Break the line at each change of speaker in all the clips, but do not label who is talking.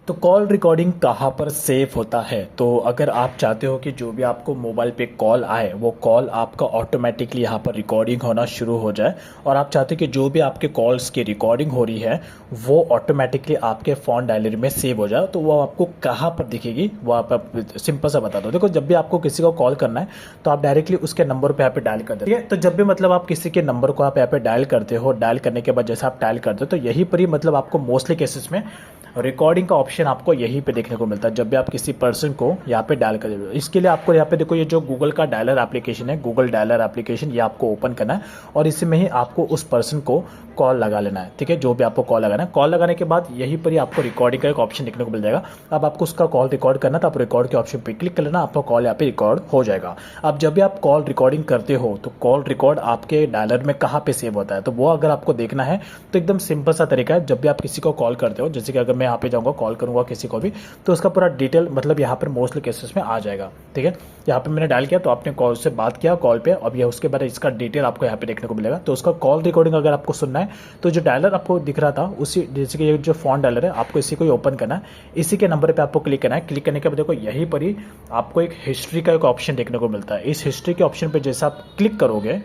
तो call recording कहाँ पर सेव होता है? तो अगर आप चाहते हो कि जो भी आपको मोबाइल पे कॉल आए वो कॉल आपका ऑटोमेटिकली यहाँ पर रिकॉर्डिंग होना शुरू हो जाए, और आप चाहते हो कि जो भी आपके कॉल्स की रिकॉर्डिंग हो रही है वो ऑटोमेटिकली आपके फ़ोन डायलर में सेव हो जाए, तो वो आपको कहाँ पर दिखेगी वो आप सिंपल सा बता दो। देखो, जब भी आपको किसी को कॉल करना है तो आप डायरेक्टली उसके नंबर पर यहाँ पे डायल कर देते हैं। तो जब भी मतलब आप किसी के नंबर को आप यहाँ पे डायल करते हो, डायल करने के बाद जैसे आप डायल करते हो तो यहीं पर ही मतलब आपको मोस्टली केसेस में रिकॉर्डिंग का ऑप्शन आपको यहीं पे देखने को मिलता है जब भी आप किसी पर्सन को यहाँ पे डायल कर देते हो। इसके लिए आपको यहाँ पे देखो, ये जो गूगल का डायलर एप्लीकेशन है, गूगल डायलर एप्लीकेशन, ये आपको ओपन करना है और इसी में ही आपको उस पर्सन को कॉल लगा लेना है। ठीक है, जो भी आपको कॉल लगाना है, कॉल लगाने के बाद यहीं पर ही आपको रिकॉर्डिंग का एक ऑप्शन देखने को मिल जाएगा। अब आपको उसका कॉल रिकॉर्ड करना तो आप रिकॉर्ड के ऑप्शन पर क्लिक कर लेना, आपका कॉल यहाँ पे रिकॉर्ड हो जाएगा। अब जब भी आप कॉल रिकॉर्डिंग करते हो तो कॉल रिकॉर्ड आपके डायलर में कहाँ पे सेव होता है, तो वो अगर आपको देखना है तो एकदम सिंपल सा तरीका है। जब भी आप किसी को कॉल करते हो, जैसे कि अगर मैं यहाँ पे जाऊँगा कॉल करूँगा किसी को भी, तो उसका पूरा डिटेल मतलब यहाँ पर मोस्टली केसेस में आ जाएगा। ठीक है, यहाँ पे मैंने डायल किया तो आपने कॉल से बात किया कॉल पे, अब यह उसके बाद इसका डिटेल आपको यहाँ पे देखने को मिलेगा। तो उसका कॉल रिकॉर्डिंग अगर आपको सुनना है तो जो डायलर आपको दिख रहा था उसी, जैसे कि ये जो फोन डायलर है, आपको इसी को ही ओपन करना है, इसी के नंबर पे आपको क्लिक करना है। क्लिक करने के बाद देखो यहीं पर ही आपको एक हिस्ट्री का एक ऑप्शन देखने को मिलता है। इस हिस्ट्री के ऑप्शन पे जैसे आप क्लिक करोगे,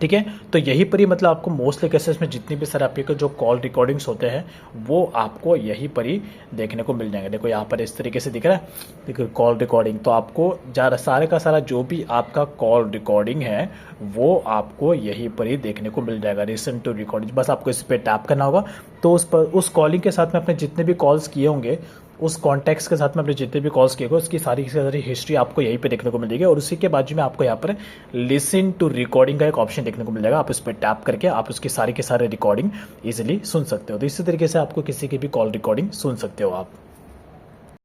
ठीक है, तो यहीं पर ही मतलब आपको मोस्टली केसेस में जितनी भी सारे आपके जो कॉल रिकॉर्डिंग्स होते हैं वो आपको यहीं पर ही देखने को मिल जाएंगे। देखो यहाँ पर इस तरीके से दिख रहा है, देखो कॉल रिकॉर्डिंग, तो आपको सारे का सारा जो भी आपका कॉल रिकॉर्डिंग है वो आपको यहीं पर ही देखने को मिल जाएगा। लिसन टू रिकॉर्डिंग, बस आपको इस पर टैप करना होगा तो उस कॉलिंग के साथ में अपने जितने भी कॉल्स किए होंगे, उस कॉन्टैक्ट्स के साथ में अपने जितने भी कॉल्स किए गए उसकी सारी की सारी हिस्ट्री आपको यहीं पे देखने को मिल जाएगी। और उसी के बाजू में आपको यहाँ पर लिसन टू रिकॉर्डिंग का एक ऑप्शन देखने को मिल जाएगा। आप इस पर टैप करके आप उसकी सारी के सारे रिकॉर्डिंग इजीली सुन सकते हो। तो इसी तरीके से आपको किसी की भी कॉल रिकॉर्डिंग सुन सकते हो आप।